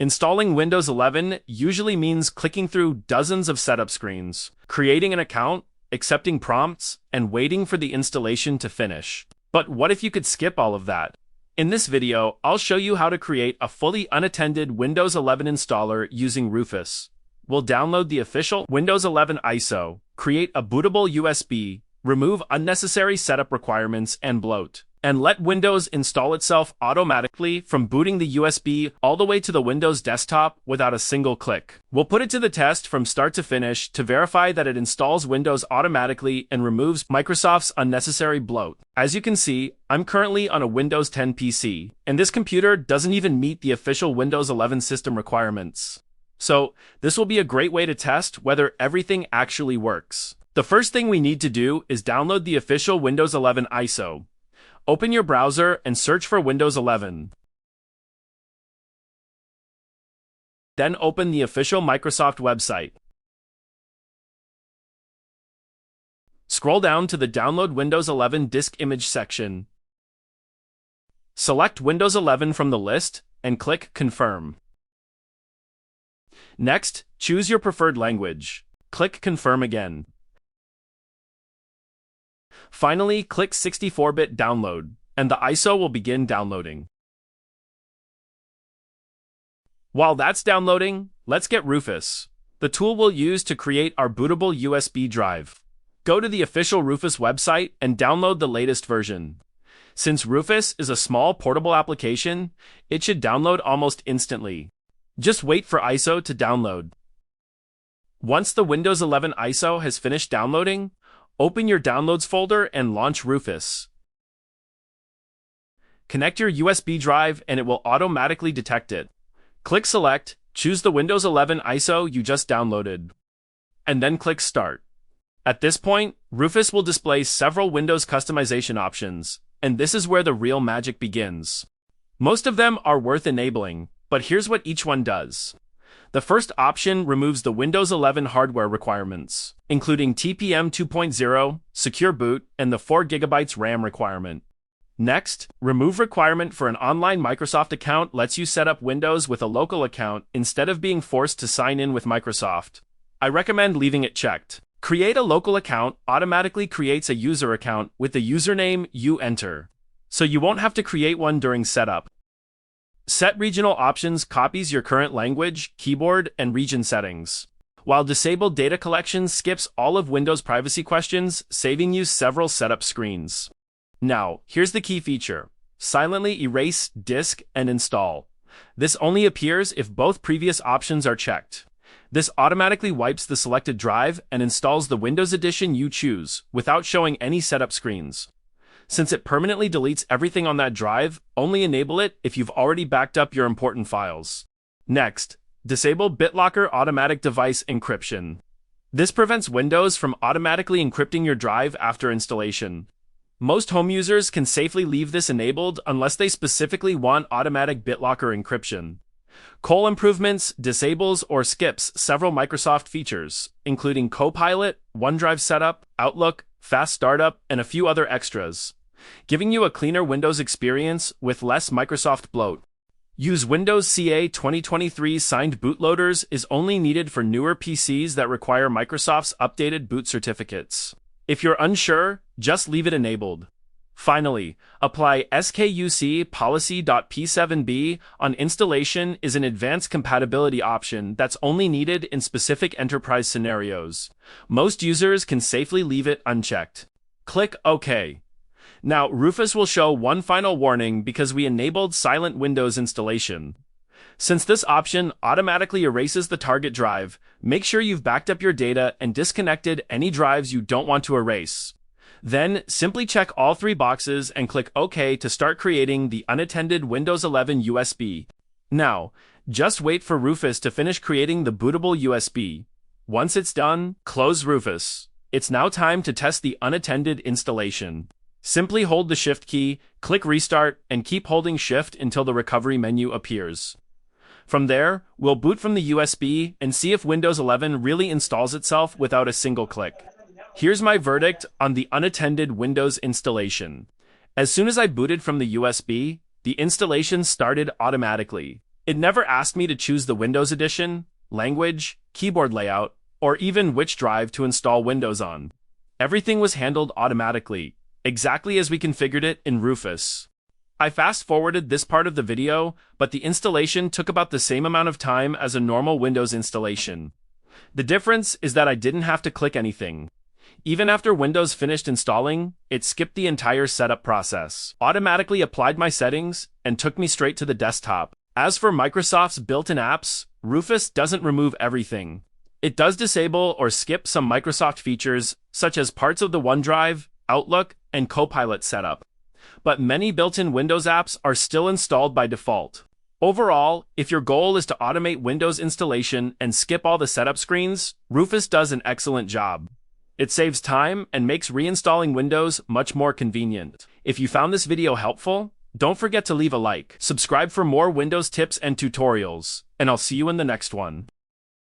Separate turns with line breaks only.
Installing Windows 11 usually means clicking through dozens of setup screens, creating an account, accepting prompts, and waiting for the installation to finish. But what if you could skip all of that? In this video, I'll show you how to create a fully unattended Windows 11 installer using Rufus. We'll download the official Windows 11 ISO, create a bootable USB, remove unnecessary setup requirements and bloat, and let Windows install itself automatically from booting the USB all the way to the Windows desktop without a single click. We'll put it to the test from start to finish to verify that it installs Windows automatically and removes Microsoft's unnecessary bloat. As you can see, I'm currently on a Windows 10 PC, and this computer doesn't even meet the official Windows 11 system requirements. So, this will be a great way to test whether everything actually works. The first thing we need to do is download the official Windows 11 ISO. Open your browser and search for Windows 11. Then open the official Microsoft website. Scroll down to the Download Windows 11 Disk Image section. Select Windows 11 from the list and click Confirm. Next, choose your preferred language. Click Confirm again. Finally, click 64-bit download, and the ISO will begin downloading. While that's downloading, let's get Rufus, the tool we'll use to create our bootable USB drive. Go to the official Rufus website and download the latest version. Since Rufus is a small portable application, it should download almost instantly. Just wait for ISO to download. Once the Windows 11 ISO has finished downloading, open your Downloads folder and launch Rufus. Connect your USB drive and it will automatically detect it. Click Select, choose the Windows 11 ISO you just downloaded, and then click Start. At this point, Rufus will display several Windows customization options, and this is where the real magic begins. Most of them are worth enabling, but here's what each one does. The first option removes the Windows 11 hardware requirements, including TPM 2.0, Secure Boot, and the 4GB RAM requirement. Next, remove requirement for an online Microsoft account lets you set up Windows with a local account instead of being forced to sign in with Microsoft. I recommend leaving it checked. Create a local account automatically creates a user account with the username you enter, so you won't have to create one during setup. Set regional options copies your current language, keyboard, and region settings, while disabled data collection skips all of Windows privacy questions, saving you several setup screens. Now, here's the key feature. Silently erase, disk, and install. This only appears if both previous options are checked. This automatically wipes the selected drive and installs the Windows edition you choose, without showing any setup screens. Since it permanently deletes everything on that drive, only enable it if you've already backed up your important files. Next, disable BitLocker automatic device encryption. This prevents Windows from automatically encrypting your drive after installation. Most home users can safely leave this enabled unless they specifically want automatic BitLocker encryption. Cole Improvements disables or skips several Microsoft features, including Copilot, OneDrive Setup, Outlook, Fast Startup, and a few other extras, giving you a cleaner Windows experience with less Microsoft bloat. Use Windows CA 2023 signed bootloaders is only needed for newer PCs that require Microsoft's updated boot certificates. If you're unsure, just leave it enabled. Finally, apply SKUC policy.p7b on installation is an advanced compatibility option that's only needed in specific enterprise scenarios. Most users can safely leave it unchecked. Click OK. Now, Rufus will show one final warning because we enabled silent Windows installation. Since this option automatically erases the target drive, make sure you've backed up your data and disconnected any drives you don't want to erase. Then, simply check all three boxes and click OK to start creating the unattended Windows 11 USB. Now, just wait for Rufus to finish creating the bootable USB. Once it's done, close Rufus. It's now time to test the unattended installation. Simply hold the Shift key, click Restart, and keep holding Shift until the recovery menu appears. From there, we'll boot from the USB and see if Windows 11 really installs itself without a single click. Here's my verdict on the unattended Windows installation. As soon as I booted from the USB, the installation started automatically. It never asked me to choose the Windows edition, language, keyboard layout, or even which drive to install Windows on. Everything was handled automatically, exactly as we configured it in Rufus. I fast-forwarded this part of the video, but the installation took about the same amount of time as a normal Windows installation. The difference is that I didn't have to click anything. Even after Windows finished installing, it skipped the entire setup process, automatically applied my settings, and took me straight to the desktop. As for Microsoft's built-in apps, Rufus doesn't remove everything. It does disable or skip some Microsoft features, such as parts of the OneDrive, Outlook, and Copilot setup. But many built-in Windows apps are still installed by default. Overall, if your goal is to automate Windows installation and skip all the setup screens, Rufus does an excellent job. It saves time and makes reinstalling Windows much more convenient. If you found this video helpful, don't forget to leave a like, subscribe for more Windows tips and tutorials, and I'll see you in the next one.